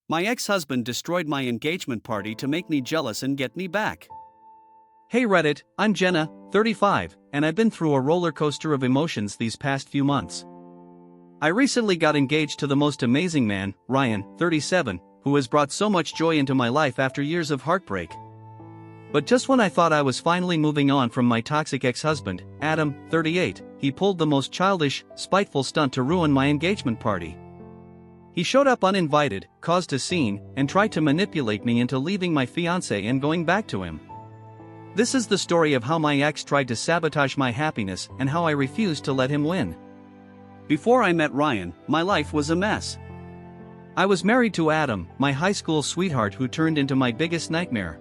My ex-husband destroyed my engagement party to make me jealous and get me back. Hey Reddit, I'm Jenna, 35, and I've been through a roller coaster of emotions these past few months. I recently got engaged to the most amazing man, Ryan, 37, who has brought so much joy into my life after years of heartbreak. But just when I thought I was finally moving on from my toxic ex-husband, Adam, 38, he pulled the most childish, spiteful stunt to ruin my engagement party. He showed up uninvited, caused a scene, and tried to manipulate me into leaving my fiancé and going back to him. This is the story of how my ex tried to sabotage my happiness and how I refused to let him win. Before I met Ryan, my life was a mess. I was married to Adam, my high school sweetheart who turned into my biggest nightmare.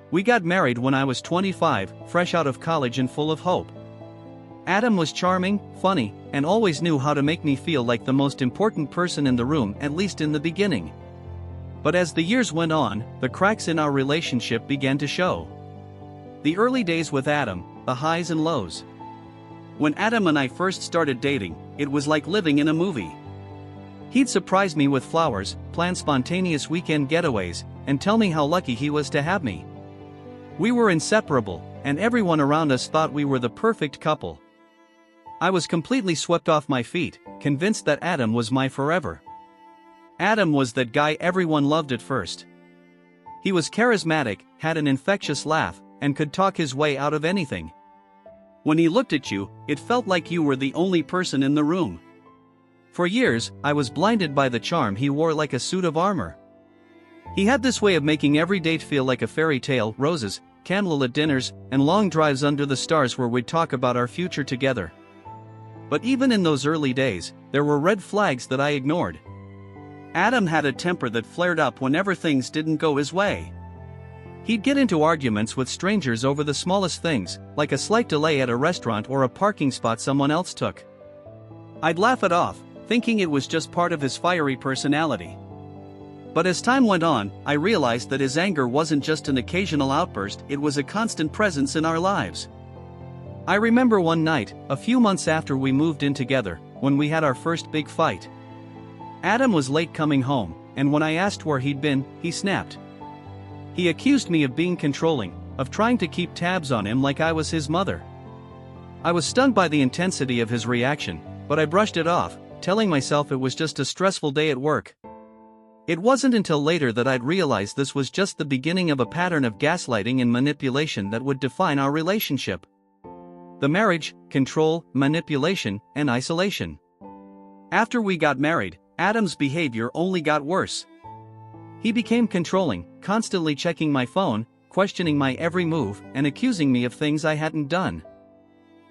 We got married when I was 25, fresh out of college and full of hope. Adam was charming, funny, and always knew how to make me feel like the most important person in the room, at least in the beginning. But as the years went on, the cracks in our relationship began to show. The early days with Adam, the highs and lows. When Adam and I first started dating, it was like living in a movie. He'd surprise me with flowers, plan spontaneous weekend getaways, and tell me how lucky he was to have me. We were inseparable, and everyone around us thought we were the perfect couple. I was completely swept off my feet, convinced that Adam was my forever. Adam was that guy everyone loved at first. He was charismatic, had an infectious laugh, and could talk his way out of anything. When he looked at you, it felt like you were the only person in the room. For years, I was blinded by the charm he wore like a suit of armor. He had this way of making every date feel like a fairy tale: roses, candlelit dinners, and long drives under the stars where we'd talk about our future together. But even in those early days, there were red flags that I ignored. Adam had a temper that flared up whenever things didn't go his way. He'd get into arguments with strangers over the smallest things, like a slight delay at a restaurant or a parking spot someone else took. I'd laugh it off, thinking it was just part of his fiery personality. But as time went on, I realized that his anger wasn't just an occasional outburst, it was a constant presence in our lives. I remember one night, a few months after we moved in together, when we had our first big fight. Adam was late coming home, and when I asked where he'd been, he snapped. He accused me of being controlling, of trying to keep tabs on him like I was his mother. I was stunned by the intensity of his reaction, but I brushed it off, telling myself it was just a stressful day at work. It wasn't until later that I'd realized this was just the beginning of a pattern of gaslighting and manipulation that would define our relationship. The marriage, control, manipulation, and isolation. After we got married, Adam's behavior only got worse. He became controlling, constantly checking my phone, questioning my every move, and accusing me of things I hadn't done.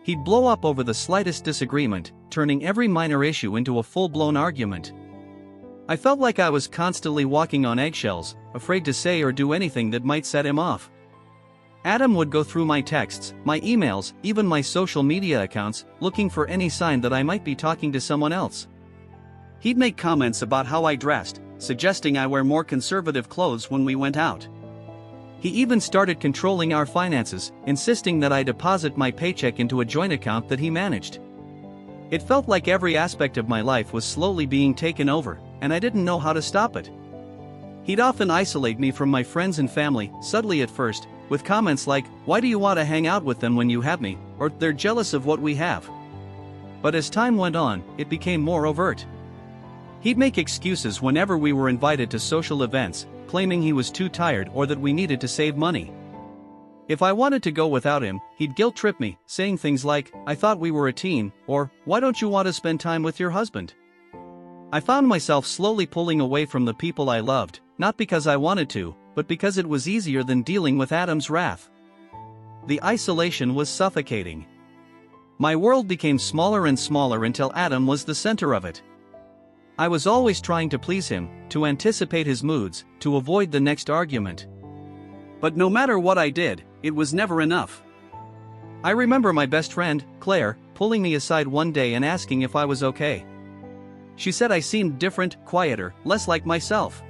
He'd blow up over the slightest disagreement, turning every minor issue into a full-blown argument. I felt like I was constantly walking on eggshells, afraid to say or do anything that might set him off. Adam would go through my texts, my emails, even my social media accounts, looking for any sign that I might be talking to someone else. He'd make comments about how I dressed, suggesting I wear more conservative clothes when we went out. He even started controlling our finances, insisting that I deposit my paycheck into a joint account that he managed. It felt like every aspect of my life was slowly being taken over, and I didn't know how to stop it. He'd often isolate me from my friends and family, subtly at first, with comments like, "Why do you want to hang out with them when you have me?" or "They're jealous of what we have." But as time went on, it became more overt. He'd make excuses whenever we were invited to social events, claiming he was too tired or that we needed to save money. If I wanted to go without him, he'd guilt-trip me, saying things like, "I thought we were a team," or "Why don't you want to spend time with your husband?" I found myself slowly pulling away from the people I loved, not because I wanted to, but because it was easier than dealing with Adam's wrath. The isolation was suffocating. My world became smaller and smaller until Adam was the center of it. I was always trying to please him, to anticipate his moods, to avoid the next argument. But no matter what I did, it was never enough. I remember my best friend, Claire, pulling me aside one day and asking if I was okay. She said I seemed different, quieter, less like myself.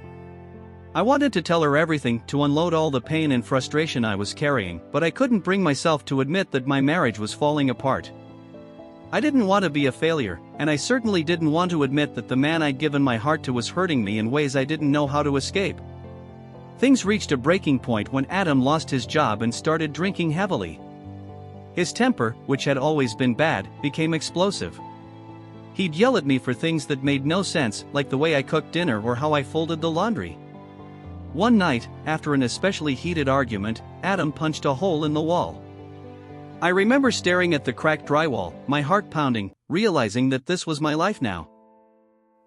I wanted to tell her everything, to unload all the pain and frustration I was carrying, but I couldn't bring myself to admit that my marriage was falling apart. I didn't want to be a failure, and I certainly didn't want to admit that the man I'd given my heart to was hurting me in ways I didn't know how to escape. Things reached a breaking point when Adam lost his job and started drinking heavily. His temper, which had always been bad, became explosive. He'd yell at me for things that made no sense, like the way I cooked dinner or how I folded the laundry. One night, after an especially heated argument, Adam punched a hole in the wall. I remember staring at the cracked drywall, my heart pounding, realizing that this was my life now.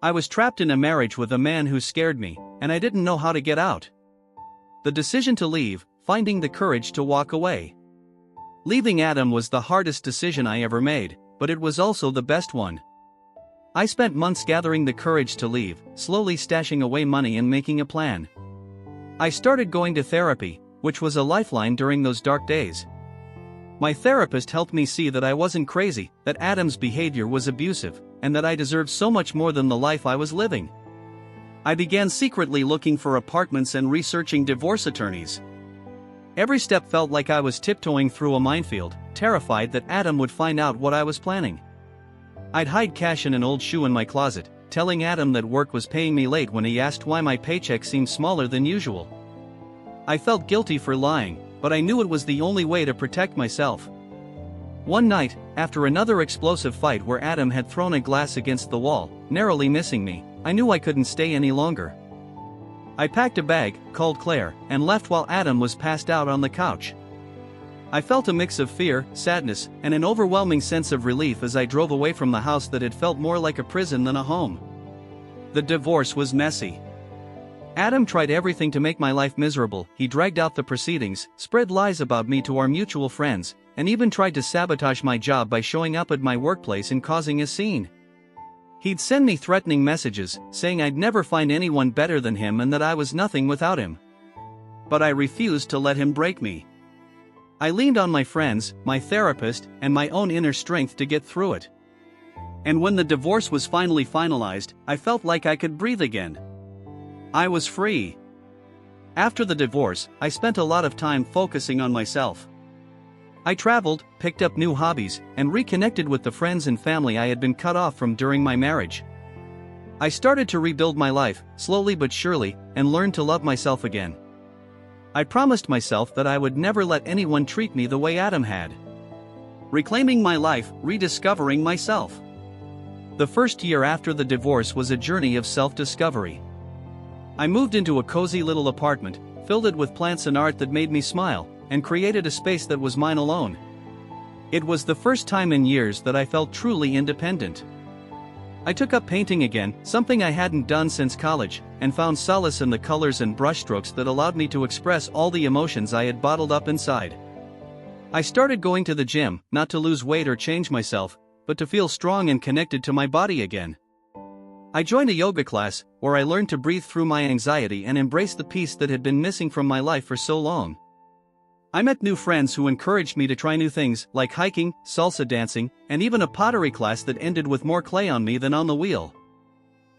I was trapped in a marriage with a man who scared me, and I didn't know how to get out. The decision to leave, finding the courage to walk away. Leaving Adam was the hardest decision I ever made, but it was also the best one. I spent months gathering the courage to leave, slowly stashing away money and making a plan. I started going to therapy, which was a lifeline during those dark days. My therapist helped me see that I wasn't crazy, that Adam's behavior was abusive, and that I deserved so much more than the life I was living. I began secretly looking for apartments and researching divorce attorneys. Every step felt like I was tiptoeing through a minefield, terrified that Adam would find out what I was planning. I'd hide cash in an old shoe in my closet, telling Adam that work was paying me late when he asked why my paycheck seemed smaller than usual. I felt guilty for lying, but I knew it was the only way to protect myself. One night, after another explosive fight where Adam had thrown a glass against the wall, narrowly missing me, I knew I couldn't stay any longer. I packed a bag, called Claire, and left while Adam was passed out on the couch. I felt a mix of fear, sadness, and an overwhelming sense of relief as I drove away from the house that had felt more like a prison than a home. The divorce was messy. Adam tried everything to make my life miserable. He dragged out the proceedings, spread lies about me to our mutual friends, and even tried to sabotage my job by showing up at my workplace and causing a scene. He'd send me threatening messages, saying I'd never find anyone better than him and that I was nothing without him. But I refused to let him break me. I leaned on my friends, my therapist, and my own inner strength to get through it. And when the divorce was finally finalized, I felt like I could breathe again. I was free. After the divorce, I spent a lot of time focusing on myself. I traveled, picked up new hobbies, and reconnected with the friends and family I had been cut off from during my marriage. I started to rebuild my life, slowly but surely, and learned to love myself again. I promised myself that I would never let anyone treat me the way Adam had. Reclaiming my life, rediscovering myself. The first year after the divorce was a journey of self-discovery. I moved into a cozy little apartment, filled it with plants and art that made me smile, and created a space that was mine alone. It was the first time in years that I felt truly independent. I took up painting again, something I hadn't done since college, and found solace in the colors and brushstrokes that allowed me to express all the emotions I had bottled up inside. I started going to the gym, not to lose weight or change myself, but to feel strong and connected to my body again. I joined a yoga class, where I learned to breathe through my anxiety and embrace the peace that had been missing from my life for so long. I met new friends who encouraged me to try new things, like hiking, salsa dancing, and even a pottery class that ended with more clay on me than on the wheel.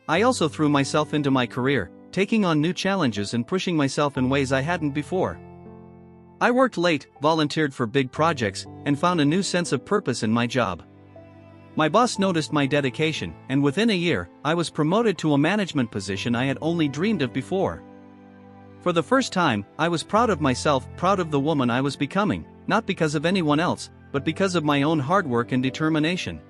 I also threw myself into my career, taking on new challenges and pushing myself in ways I hadn't before. I worked late, volunteered for big projects, and found a new sense of purpose in my job. My boss noticed my dedication, and within a year, I was promoted to a management position I had only dreamed of before. For the first time, I was proud of myself, proud of the woman I was becoming, not because of anyone else, but because of my own hard work and determination.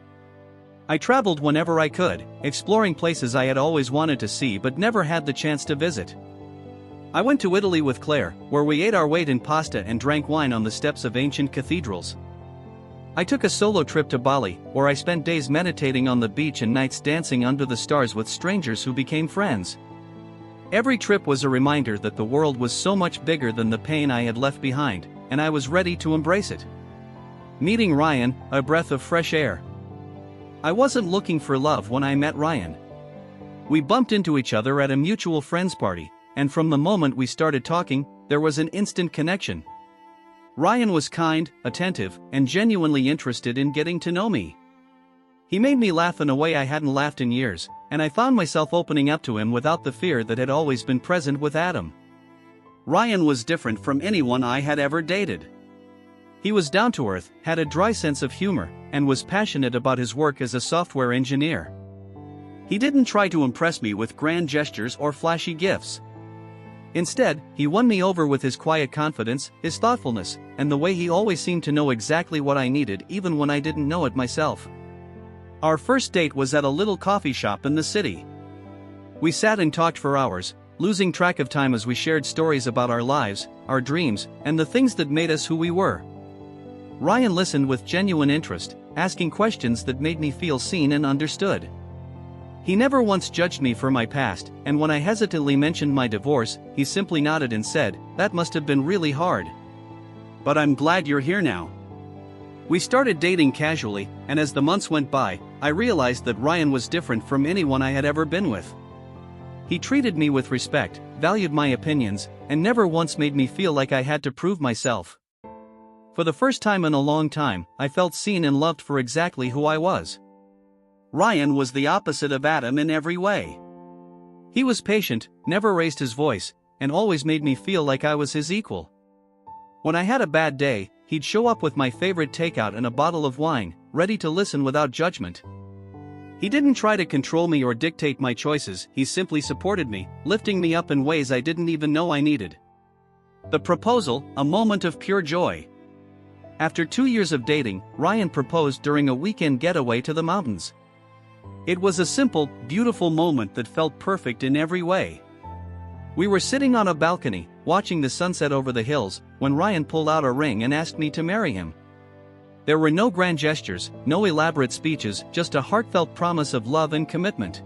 I traveled whenever I could, exploring places I had always wanted to see but never had the chance to visit. I went to Italy with Claire, where we ate our weight in pasta and drank wine on the steps of ancient cathedrals. I took a solo trip to Bali, where I spent days meditating on the beach and nights dancing under the stars with strangers who became friends. Every trip was a reminder that the world was so much bigger than the pain I had left behind, and I was ready to embrace it. Meeting Ryan, a breath of fresh air. I wasn't looking for love when I met Ryan. We bumped into each other at a mutual friends party, and from the moment we started talking, there was an instant connection. Ryan was kind, attentive, and genuinely interested in getting to know me. He made me laugh in a way I hadn't laughed in years, and I found myself opening up to him without the fear that had always been present with Adam. Ryan was different from anyone I had ever dated. He was down to earth, had a dry sense of humor, and was passionate about his work as a software engineer. He didn't try to impress me with grand gestures or flashy gifts. Instead, he won me over with his quiet confidence, his thoughtfulness, and the way he always seemed to know exactly what I needed even when I didn't know it myself. Our first date was at a little coffee shop in the city. We sat and talked for hours, losing track of time as we shared stories about our lives, our dreams, and the things that made us who we were. Ryan listened with genuine interest, asking questions that made me feel seen and understood. He never once judged me for my past, and when I hesitantly mentioned my divorce, he simply nodded and said, "That must have been really hard. But I'm glad you're here now." We started dating casually, and as the months went by, I realized that Ryan was different from anyone I had ever been with. He treated me with respect, valued my opinions, and never once made me feel like I had to prove myself. For the first time in a long time, I felt seen and loved for exactly who I was. Ryan was the opposite of Adam in every way. He was patient, never raised his voice, and always made me feel like I was his equal. When I had a bad day, he'd show up with my favorite takeout and a bottle of wine, ready to listen without judgment. He didn't try to control me or dictate my choices, he simply supported me, lifting me up in ways I didn't even know I needed. The proposal, a moment of pure joy. After 2 years of dating, Ryan proposed during a weekend getaway to the mountains. It was a simple, beautiful moment that felt perfect in every way. We were sitting on a balcony, watching the sunset over the hills, when Ryan pulled out a ring and asked me to marry him. There were no grand gestures, no elaborate speeches, just a heartfelt promise of love and commitment.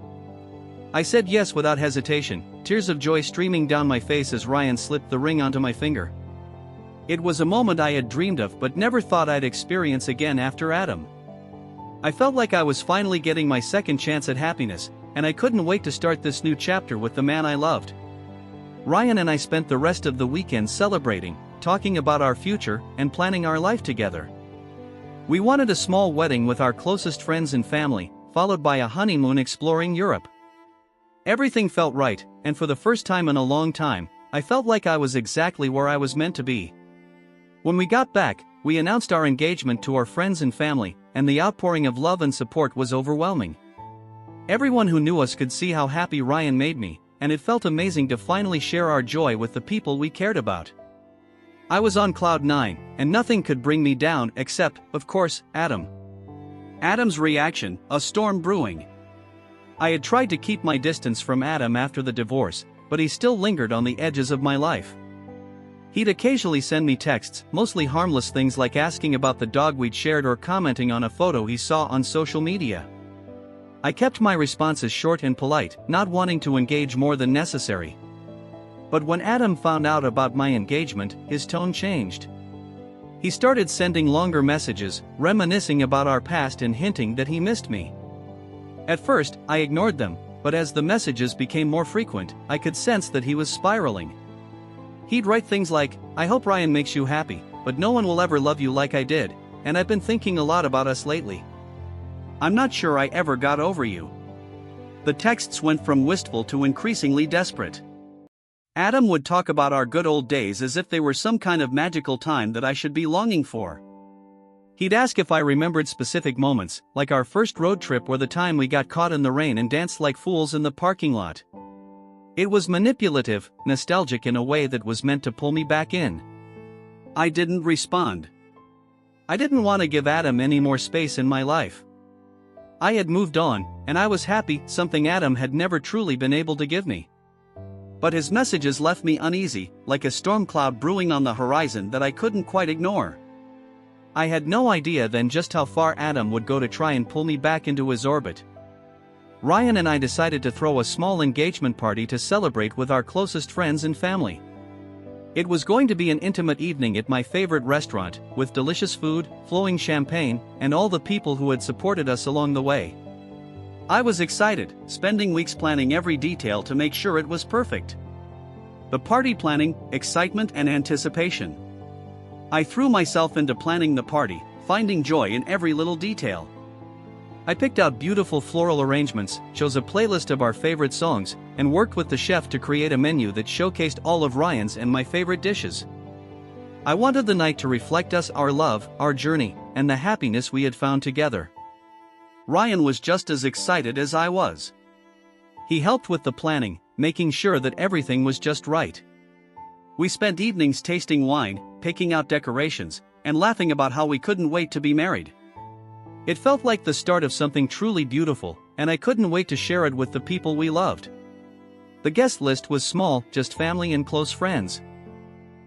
I said yes without hesitation, tears of joy streaming down my face as Ryan slipped the ring onto my finger. It was a moment I had dreamed of but never thought I'd experience again after Adam. I felt like I was finally getting my second chance at happiness, and I couldn't wait to start this new chapter with the man I loved. Ryan and I spent the rest of the weekend celebrating, talking about our future, and planning our life together. We wanted a small wedding with our closest friends and family, followed by a honeymoon exploring Europe. Everything felt right, and for the first time in a long time, I felt like I was exactly where I was meant to be. When we got back, we announced our engagement to our friends and family, and the outpouring of love and support was overwhelming. Everyone who knew us could see how happy Ryan made me, and it felt amazing to finally share our joy with the people we cared about. I was on cloud 9, and nothing could bring me down except, of course, Adam. Adam's reaction, a storm brewing. I had tried to keep my distance from Adam after the divorce, but he still lingered on the edges of my life. He'd occasionally send me texts, mostly harmless things like asking about the dog we'd shared or commenting on a photo he saw on social media. I kept my responses short and polite, not wanting to engage more than necessary. But when Adam found out about my engagement, his tone changed. He started sending longer messages, reminiscing about our past and hinting that he missed me. At first, I ignored them, but as the messages became more frequent, I could sense that he was spiraling. He'd write things like, "I hope Ryan makes you happy, but no one will ever love you like I did, and I've been thinking a lot about us lately. I'm not sure I ever got over you." The texts went from wistful to increasingly desperate. Adam would talk about our good old days as if they were some kind of magical time that I should be longing for. He'd ask if I remembered specific moments, like our first road trip or the time we got caught in the rain and danced like fools in the parking lot. It was manipulative, nostalgic in a way that was meant to pull me back in. I didn't respond. I didn't want to give Adam any more space in my life. I had moved on, and I was happy, something Adam had never truly been able to give me. But his messages left me uneasy, like a storm cloud brewing on the horizon that I couldn't quite ignore. I had no idea then just how far Adam would go to try and pull me back into his orbit. Ryan and I decided to throw a small engagement party to celebrate with our closest friends and family. It was going to be an intimate evening at my favorite restaurant, with delicious food, flowing champagne, and all the people who had supported us along the way. I was excited, spending weeks planning every detail to make sure it was perfect. The party planning, excitement and anticipation. I threw myself into planning the party, finding joy in every little detail. I picked out beautiful floral arrangements, chose a playlist of our favorite songs, and worked with the chef to create a menu that showcased all of Ryan's and my favorite dishes. I wanted the night to reflect us, our love, our journey, and the happiness we had found together. Ryan was just as excited as I was. He helped with the planning, making sure that everything was just right. We spent evenings tasting wine, picking out decorations, and laughing about how we couldn't wait to be married. It felt like the start of something truly beautiful, and I couldn't wait to share it with the people we loved. The guest list was small, just family and close friends.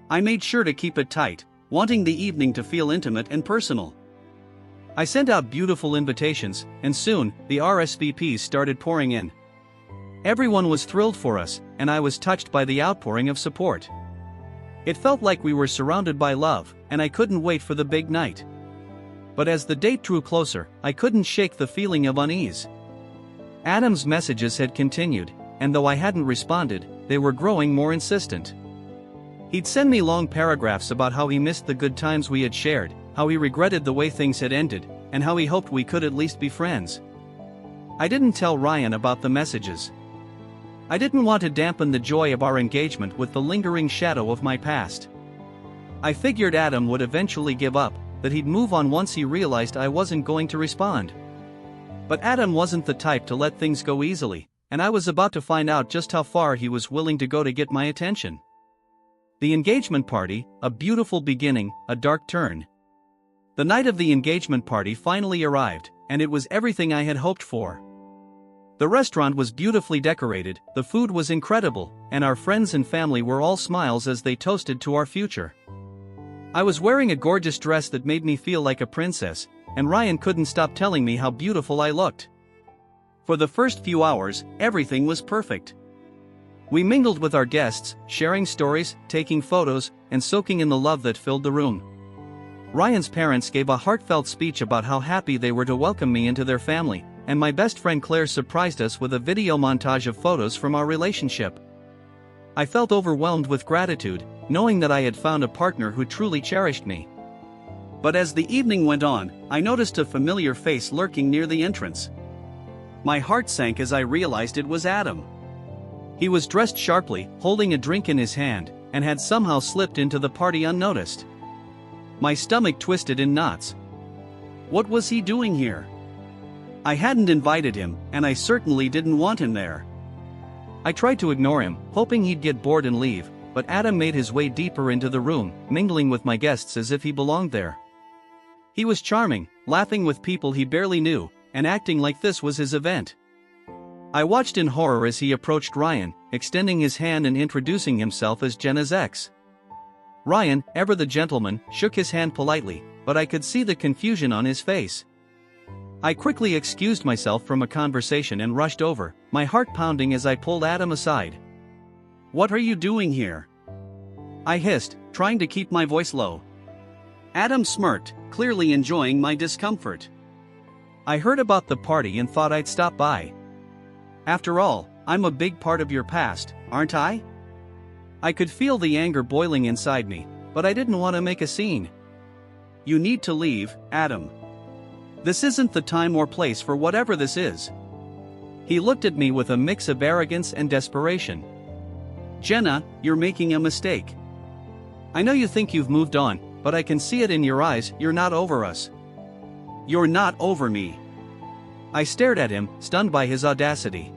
I made sure to keep it tight, wanting the evening to feel intimate and personal. I sent out beautiful invitations, and soon, the RSVPs started pouring in. Everyone was thrilled for us, and I was touched by the outpouring of support. It felt like we were surrounded by love, and I couldn't wait for the big night. But as the date drew closer, I couldn't shake the feeling of unease. Adam's messages had continued, and though I hadn't responded, they were growing more insistent. He'd send me long paragraphs about how he missed the good times we had shared, how he regretted the way things had ended, and how he hoped we could at least be friends. I didn't tell Ryan about the messages. I didn't want to dampen the joy of our engagement with the lingering shadow of my past. I figured Adam would eventually give up, that he'd move on once he realized I wasn't going to respond. But Adam wasn't the type to let things go easily, and I was about to find out just how far he was willing to go to get my attention. The engagement party, a beautiful beginning, a dark turn. The night of the engagement party finally arrived, and it was everything I had hoped for. The restaurant was beautifully decorated, the food was incredible, and our friends and family were all smiles as they toasted to our future. I was wearing a gorgeous dress that made me feel like a princess, and Ryan couldn't stop telling me how beautiful I looked. For the first few hours, everything was perfect. We mingled with our guests, sharing stories, taking photos, and soaking in the love that filled the room. Ryan's parents gave a heartfelt speech about how happy they were to welcome me into their family, and my best friend Claire surprised us with a video montage of photos from our relationship. I felt overwhelmed with gratitude, knowing that I had found a partner who truly cherished me. But as the evening went on, I noticed a familiar face lurking near the entrance. My heart sank as I realized it was Adam. He was dressed sharply, holding a drink in his hand, and had somehow slipped into the party unnoticed. My stomach twisted in knots. What was he doing here? I hadn't invited him, and I certainly didn't want him there. I tried to ignore him, hoping he'd get bored and leave, but Adam made his way deeper into the room, mingling with my guests as if he belonged there. He was charming, laughing with people he barely knew, and acting like this was his event. I watched in horror as he approached Ryan, extending his hand and introducing himself as Jenna's ex. Ryan, ever the gentleman, shook his hand politely, but I could see the confusion on his face. I quickly excused myself from a conversation and rushed over, my heart pounding as I pulled Adam aside. "What are you doing here?" I hissed, trying to keep my voice low. Adam smirked, clearly enjoying my discomfort. "I heard about the party and thought I'd stop by. After all, I'm a big part of your past, aren't I?" I could feel the anger boiling inside me, but I didn't want to make a scene. "You need to leave, Adam. This isn't the time or place for whatever this is." He looked at me with a mix of arrogance and desperation. "Jenna, you're making a mistake. I know you think you've moved on, but I can see it in your eyes, you're not over us." "You're not over me." I stared at him, stunned by his audacity.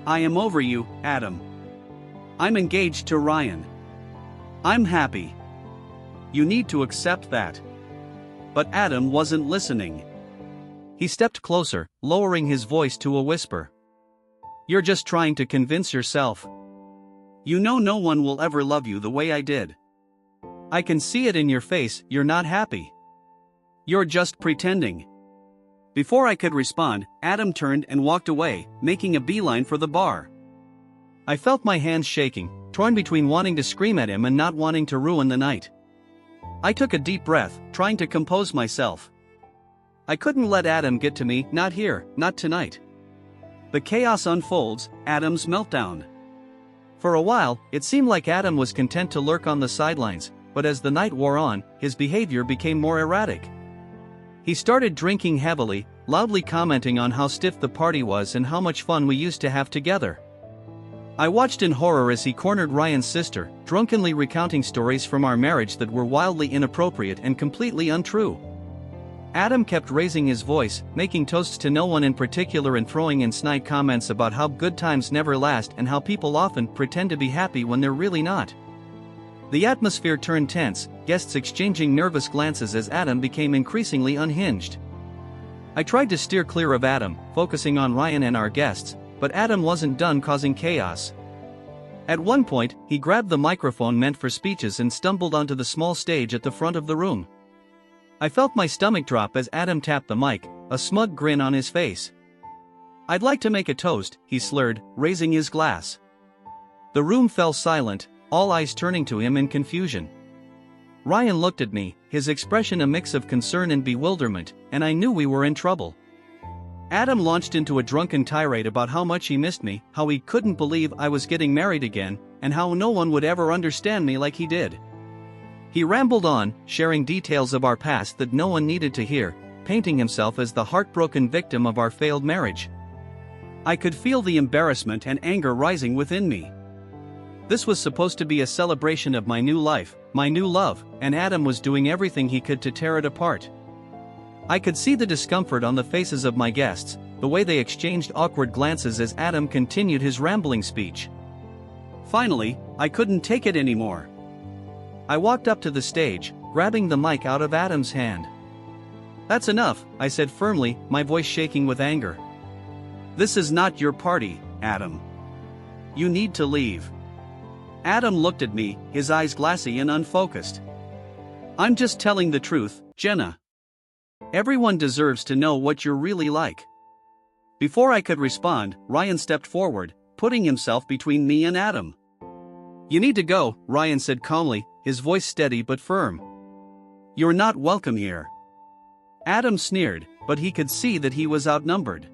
"I am over you, Adam. I'm engaged to Ryan. I'm happy. You need to accept that." But Adam wasn't listening. He stepped closer, lowering his voice to a whisper. "You're just trying to convince yourself. You know no one will ever love you the way I did. I can see it in your face, you're not happy. You're just pretending." Before I could respond, Adam turned and walked away, making a beeline for the bar. I felt my hands shaking, torn between wanting to scream at him and not wanting to ruin the night. I took a deep breath, trying to compose myself. I couldn't let Adam get to me, not here, not tonight. The chaos unfolds, Adam's meltdown. For a while, it seemed like Adam was content to lurk on the sidelines, but as the night wore on, his behavior became more erratic. He started drinking heavily, loudly commenting on how stiff the party was and how much fun we used to have together. I watched in horror as he cornered Ryan's sister, drunkenly recounting stories from our marriage that were wildly inappropriate and completely untrue. Adam kept raising his voice, making toasts to no one in particular and throwing in snide comments about how good times never last and how people often pretend to be happy when they're really not. The atmosphere turned tense, guests exchanging nervous glances as Adam became increasingly unhinged. I tried to steer clear of Adam, focusing on Ryan and our guests, but Adam wasn't done causing chaos. At one point, he grabbed the microphone meant for speeches and stumbled onto the small stage at the front of the room. I felt my stomach drop as Adam tapped the mic, a smug grin on his face. "I'd like to make a toast," he slurred, raising his glass. The room fell silent, all eyes turning to him in confusion. Ryan looked at me, his expression a mix of concern and bewilderment, and I knew we were in trouble. Adam launched into a drunken tirade about how much he missed me, how he couldn't believe I was getting married again, and how no one would ever understand me like he did. He rambled on, sharing details of our past that no one needed to hear, painting himself as the heartbroken victim of our failed marriage. I could feel the embarrassment and anger rising within me. This was supposed to be a celebration of my new life, my new love, and Adam was doing everything he could to tear it apart. I could see the discomfort on the faces of my guests, the way they exchanged awkward glances as Adam continued his rambling speech. Finally, I couldn't take it anymore. I walked up to the stage, grabbing the mic out of Adam's hand. "That's enough," I said firmly, my voice shaking with anger. "This is not your party, Adam. You need to leave." Adam looked at me, his eyes glassy and unfocused. "I'm just telling the truth, Jenna. Everyone deserves to know what you're really like." Before I could respond, Ryan stepped forward, putting himself between me and Adam. "You need to go," Ryan said calmly, his voice steady but firm. "You're not welcome here." Adam sneered, but he could see that he was outnumbered.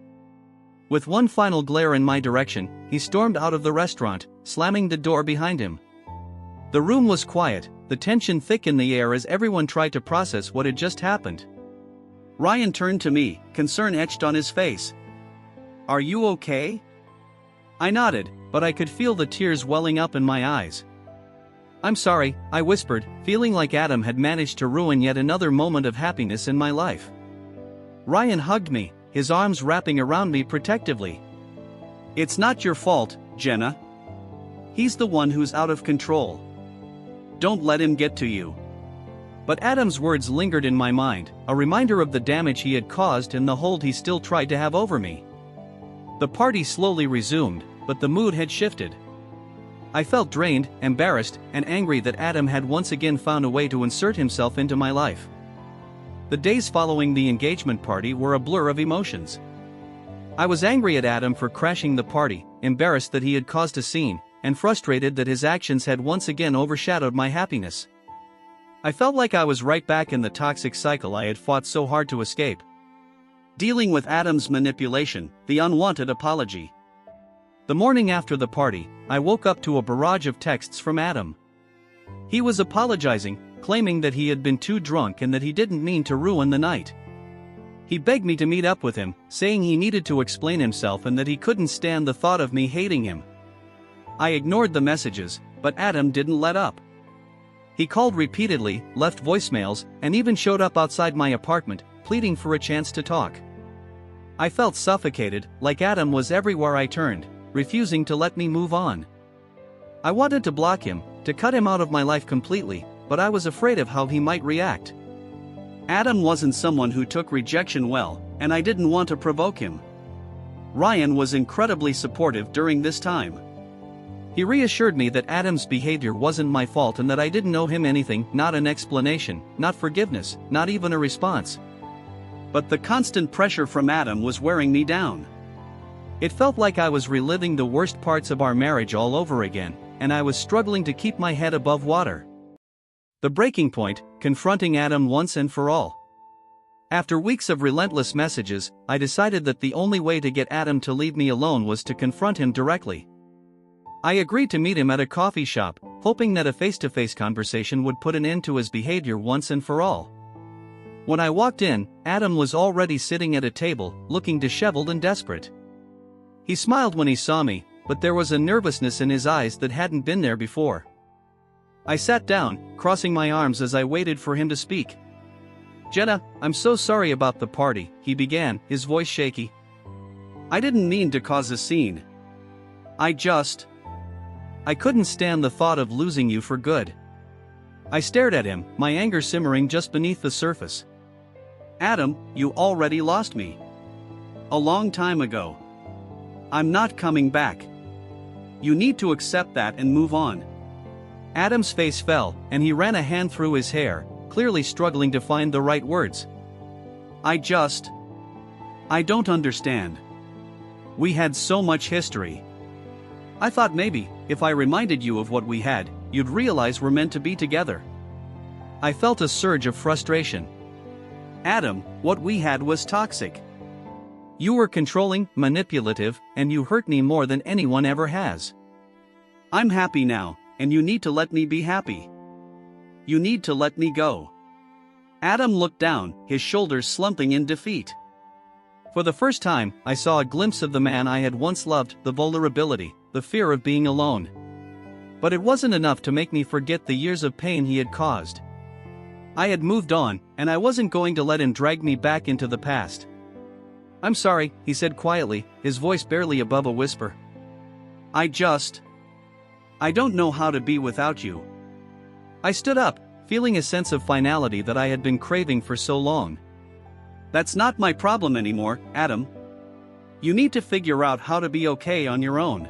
With one final glare in my direction, he stormed out of the restaurant, slamming the door behind him. The room was quiet, the tension thick in the air as everyone tried to process what had just happened. Ryan turned to me, concern etched on his face. "Are you okay?" I nodded, but I could feel the tears welling up in my eyes. "I'm sorry," I whispered, feeling like Adam had managed to ruin yet another moment of happiness in my life. Ryan hugged me, his arms wrapping around me protectively. "It's not your fault, Jenna. He's the one who's out of control. Don't let him get to you." But Adam's words lingered in my mind, a reminder of the damage he had caused and the hold he still tried to have over me. The party slowly resumed, but the mood had shifted. I felt drained, embarrassed, and angry that Adam had once again found a way to insert himself into my life. The days following the engagement party were a blur of emotions. I was angry at Adam for crashing the party, embarrassed that he had caused a scene, and frustrated that his actions had once again overshadowed my happiness. I felt like I was right back in the toxic cycle I had fought so hard to escape. Dealing with Adam's manipulation, the unwanted apology. The morning after the party, I woke up to a barrage of texts from Adam. He was apologizing, claiming that he had been too drunk and that he didn't mean to ruin the night. He begged me to meet up with him, saying he needed to explain himself and that he couldn't stand the thought of me hating him. I ignored the messages, but Adam didn't let up. He called repeatedly, left voicemails, and even showed up outside my apartment, pleading for a chance to talk. I felt suffocated, like Adam was everywhere I turned, refusing to let me move on. I wanted to block him, to cut him out of my life completely, but I was afraid of how he might react. Adam wasn't someone who took rejection well, and I didn't want to provoke him. Ryan was incredibly supportive during this time. He reassured me that Adam's behavior wasn't my fault and that I didn't owe him anything, not an explanation, not forgiveness, not even a response. But the constant pressure from Adam was wearing me down. It felt like I was reliving the worst parts of our marriage all over again, and I was struggling to keep my head above water. The breaking point, confronting Adam once and for all. After weeks of relentless messages, I decided that the only way to get Adam to leave me alone was to confront him directly. I agreed to meet him at a coffee shop, hoping that a face-to-face conversation would put an end to his behavior once and for all. When I walked in, Adam was already sitting at a table, looking disheveled and desperate. He smiled when he saw me, but there was a nervousness in his eyes that hadn't been there before. I sat down, crossing my arms as I waited for him to speak. "Jenna, I'm so sorry about the party," he began, his voice shaky. "I didn't mean to cause a scene. I couldn't stand the thought of losing you for good." I stared at him, my anger simmering just beneath the surface. "Adam, you already lost me. A long time ago. I'm not coming back. You need to accept that and move on." Adam's face fell, and he ran a hand through his hair, clearly struggling to find the right words. I don't understand. We had so much history. I thought maybe, if I reminded you of what we had, you'd realize we're meant to be together." I felt a surge of frustration. "Adam, what we had was toxic. You were controlling, manipulative, and you hurt me more than anyone ever has." "I'm happy now, and you need to let me be happy. You need to let me go." Adam looked down, his shoulders slumping in defeat. For the first time, I saw a glimpse of the man I had once loved, the vulnerability, the fear of being alone. But it wasn't enough to make me forget the years of pain he had caused. I had moved on, and I wasn't going to let him drag me back into the past. "I'm sorry," he said quietly, his voice barely above a whisper. I don't know how to be without you." I stood up, feeling a sense of finality that I had been craving for so long. "That's not my problem anymore, Adam. You need to figure out how to be okay on your own.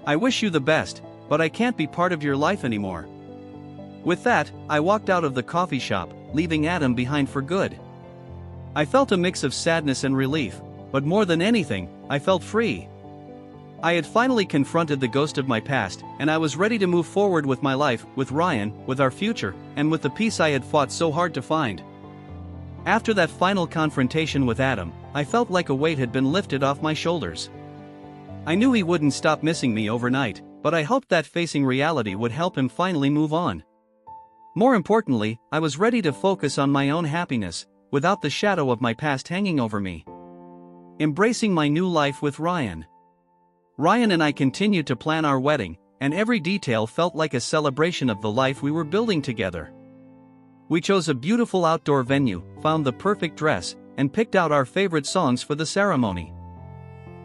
I wish you the best, but I can't be part of your life anymore." With that, I walked out of the coffee shop, leaving Adam behind for good. I felt a mix of sadness and relief, but more than anything, I felt free. I had finally confronted the ghost of my past, and I was ready to move forward with my life, with Ryan, with our future, and with the peace I had fought so hard to find. After that final confrontation with Adam, I felt like a weight had been lifted off my shoulders. I knew he wouldn't stop missing me overnight, but I hoped that facing reality would help him finally move on. More importantly, I was ready to focus on my own happiness, without the shadow of my past hanging over me. Embracing my new life with Ryan. Ryan and I continued to plan our wedding, and every detail felt like a celebration of the life we were building together. We chose a beautiful outdoor venue, found the perfect dress, and picked out our favorite songs for the ceremony.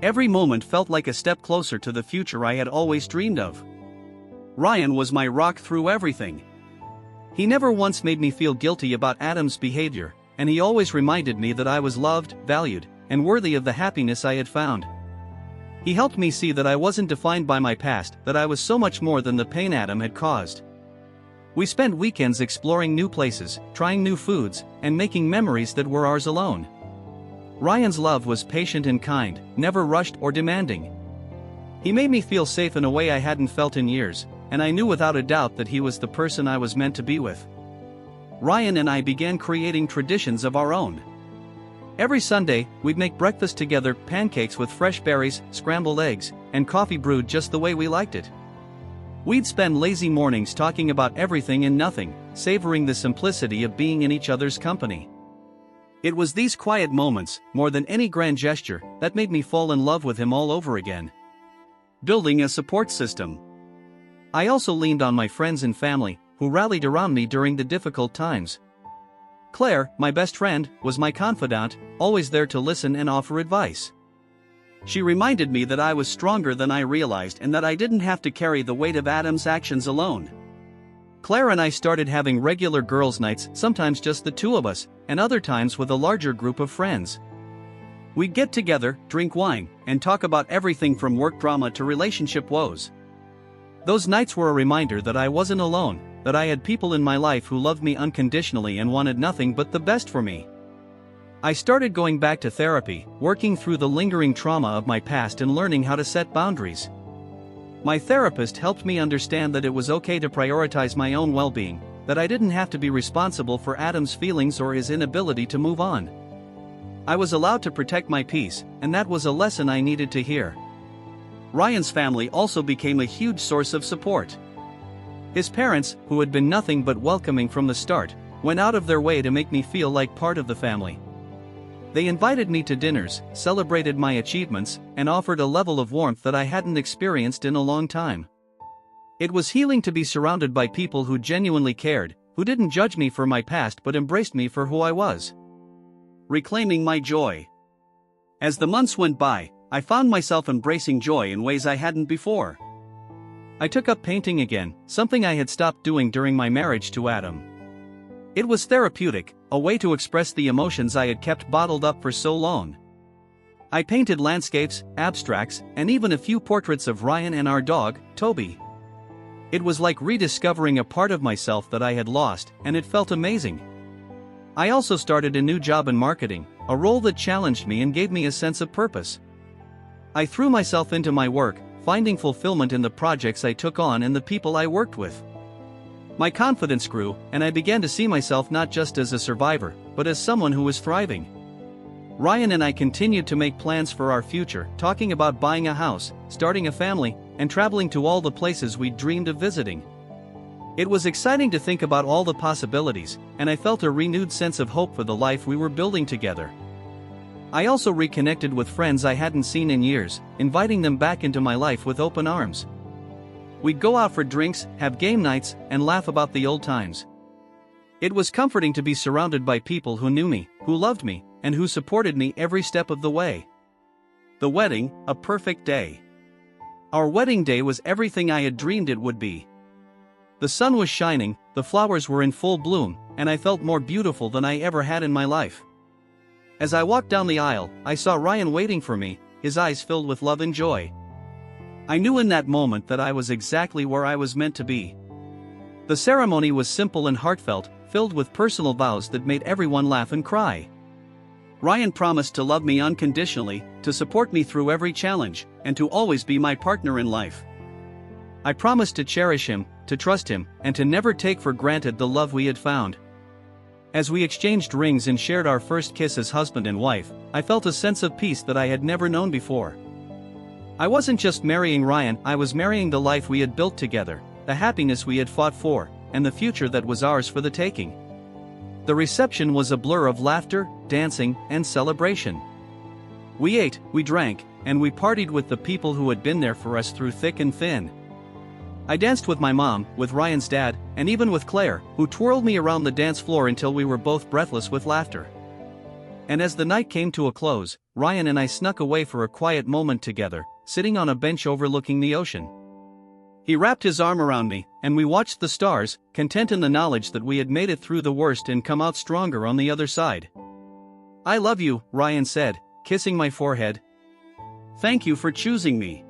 Every moment felt like a step closer to the future I had always dreamed of. Ryan was my rock through everything. He never once made me feel guilty about Adam's behavior, and he always reminded me that I was loved, valued, and worthy of the happiness I had found. He helped me see that I wasn't defined by my past, that I was so much more than the pain Adam had caused. We spent weekends exploring new places, trying new foods, and making memories that were ours alone. Ryan's love was patient and kind, never rushed or demanding. He made me feel safe in a way I hadn't felt in years, and I knew without a doubt that he was the person I was meant to be with. Ryan and I began creating traditions of our own. Every Sunday, we'd make breakfast together, pancakes with fresh berries, scrambled eggs, and coffee brewed just the way we liked it. We'd spend lazy mornings talking about everything and nothing, savoring the simplicity of being in each other's company. It was these quiet moments, more than any grand gesture, that made me fall in love with him all over again. Building a support system. I also leaned on my friends and family, who rallied around me during the difficult times. Claire, my best friend, was my confidant, always there to listen and offer advice. She reminded me that I was stronger than I realized and that I didn't have to carry the weight of Adam's actions alone. Claire and I started having regular girls' nights, sometimes just the two of us, and other times with a larger group of friends. We'd get together, drink wine, and talk about everything from work drama to relationship woes. Those nights were a reminder that I wasn't alone, that I had people in my life who loved me unconditionally and wanted nothing but the best for me. I started going back to therapy, working through the lingering trauma of my past and learning how to set boundaries. My therapist helped me understand that it was okay to prioritize my own well-being, that I didn't have to be responsible for Adam's feelings or his inability to move on. I was allowed to protect my peace, and that was a lesson I needed to hear. Ryan's family also became a huge source of support. His parents, who had been nothing but welcoming from the start, went out of their way to make me feel like part of the family. They invited me to dinners, celebrated my achievements, and offered a level of warmth that I hadn't experienced in a long time. It was healing to be surrounded by people who genuinely cared, who didn't judge me for my past but embraced me for who I was. Reclaiming my joy. As the months went by, I found myself embracing joy in ways I hadn't before. I took up painting again, something I had stopped doing during my marriage to Adam. It was therapeutic, a way to express the emotions I had kept bottled up for so long. I painted landscapes, abstracts, and even a few portraits of Ryan and our dog, Toby. It was like rediscovering a part of myself that I had lost, and it felt amazing. I also started a new job in marketing, a role that challenged me and gave me a sense of purpose. I threw myself into my work, finding fulfillment in the projects I took on and the people I worked with. My confidence grew, and I began to see myself not just as a survivor, but as someone who was thriving. Ryan and I continued to make plans for our future, talking about buying a house, starting a family, and traveling to all the places we'd dreamed of visiting. It was exciting to think about all the possibilities, and I felt a renewed sense of hope for the life we were building together. I also reconnected with friends I hadn't seen in years, inviting them back into my life with open arms. We'd go out for drinks, have game nights, and laugh about the old times. It was comforting to be surrounded by people who knew me, who loved me, and who supported me every step of the way. The wedding, a perfect day. Our wedding day was everything I had dreamed it would be. The sun was shining, the flowers were in full bloom, and I felt more beautiful than I ever had in my life. As I walked down the aisle, I saw Ryan waiting for me, his eyes filled with love and joy. I knew in that moment that I was exactly where I was meant to be. The ceremony was simple and heartfelt, filled with personal vows that made everyone laugh and cry. Ryan promised to love me unconditionally, to support me through every challenge, and to always be my partner in life. I promised to cherish him, to trust him, and to never take for granted the love we had found. As we exchanged rings and shared our first kiss as husband and wife, I felt a sense of peace that I had never known before. I wasn't just marrying Ryan, I was marrying the life we had built together, the happiness we had fought for, and the future that was ours for the taking. The reception was a blur of laughter, dancing, and celebration. We ate, we drank, and we partied with the people who had been there for us through thick and thin. I danced with my mom, with Ryan's dad, and even with Claire, who twirled me around the dance floor until we were both breathless with laughter. And as the night came to a close, Ryan and I snuck away for a quiet moment together, sitting on a bench overlooking the ocean. He wrapped his arm around me, and we watched the stars, content in the knowledge that we had made it through the worst and come out stronger on the other side. "I love you," Ryan said, kissing my forehead. "Thank you for choosing me."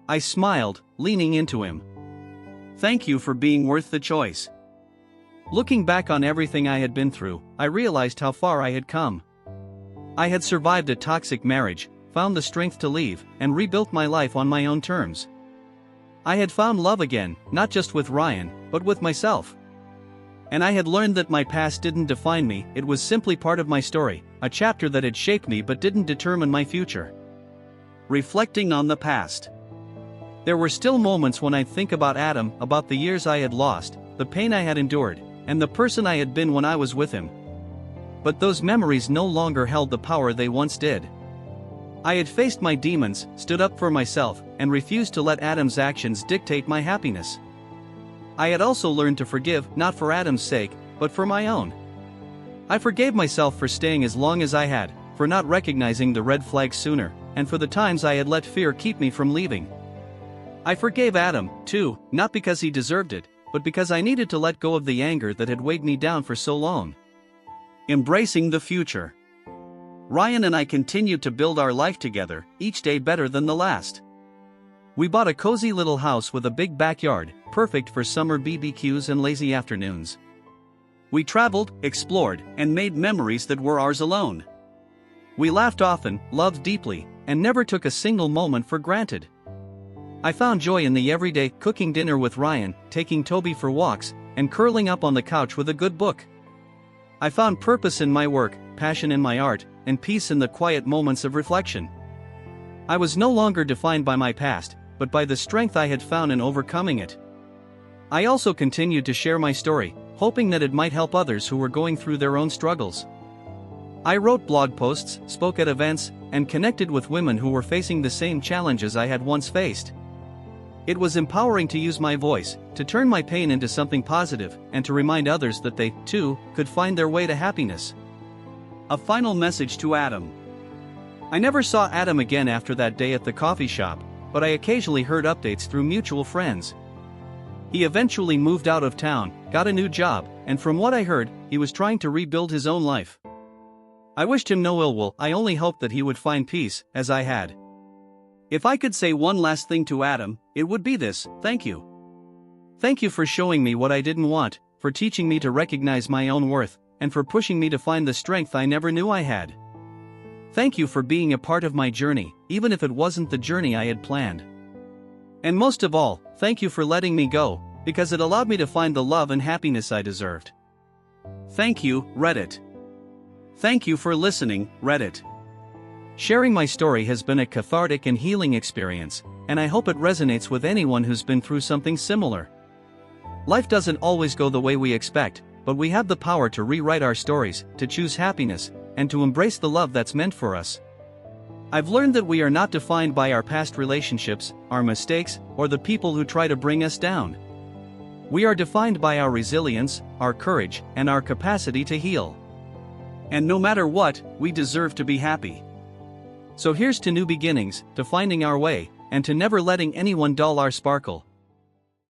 I smiled, leaning into him. "Thank you for being worth the choice." Looking back on everything I had been through, I realized how far I had come. I had survived a toxic marriage, found the strength to leave, and rebuilt my life on my own terms. I had found love again, not just with Ryan, but with myself. And I had learned that my past didn't define me, it was simply part of my story, a chapter that had shaped me but didn't determine my future. Reflecting on the past. There were still moments when I'd think about Adam, about the years I had lost, the pain I had endured, and the person I had been when I was with him. But those memories no longer held the power they once did. I had faced my demons, stood up for myself, and refused to let Adam's actions dictate my happiness. I had also learned to forgive, not for Adam's sake, but for my own. I forgave myself for staying as long as I had, for not recognizing the red flags sooner, and for the times I had let fear keep me from leaving. I forgave Adam, too, not because he deserved it, but because I needed to let go of the anger that had weighed me down for so long. Embracing the future. Ryan and I continued to build our life together, each day better than the last. We bought a cozy little house with a big backyard, perfect for summer BBQs and lazy afternoons. We traveled, explored, and made memories that were ours alone. We laughed often, loved deeply, and never took a single moment for granted. I found joy in the everyday, cooking dinner with Ryan, taking Toby for walks, and curling up on the couch with a good book. I found purpose in my work, passion in my art, and peace in the quiet moments of reflection. I was no longer defined by my past, but by the strength I had found in overcoming it. I also continued to share my story, hoping that it might help others who were going through their own struggles. I wrote blog posts, spoke at events, and connected with women who were facing the same challenges I had once faced. It was empowering to use my voice, to turn my pain into something positive, and to remind others that they, too, could find their way to happiness. A final message to Adam. I never saw Adam again after that day at the coffee shop, but I occasionally heard updates through mutual friends. He eventually moved out of town, got a new job, and from what I heard, he was trying to rebuild his own life. I wished him no ill will. I only hoped that he would find peace, as I had. If I could say one last thing to Adam, it would be this: thank you. Thank you for showing me what I didn't want, for teaching me to recognize my own worth, and for pushing me to find the strength I never knew I had. Thank you for being a part of my journey, even if it wasn't the journey I had planned. And most of all, thank you for letting me go, because it allowed me to find the love and happiness I deserved. Thank you, Reddit. Thank you for listening, Reddit. Sharing my story has been a cathartic and healing experience, and I hope it resonates with anyone who's been through something similar. Life doesn't always go the way we expect, but we have the power to rewrite our stories, to choose happiness, and to embrace the love that's meant for us. I've learned that we are not defined by our past relationships, our mistakes, or the people who try to bring us down. We are defined by our resilience, our courage, and our capacity to heal. And no matter what, we deserve to be happy. So here's to new beginnings, to finding our way, and to never letting anyone dull our sparkle.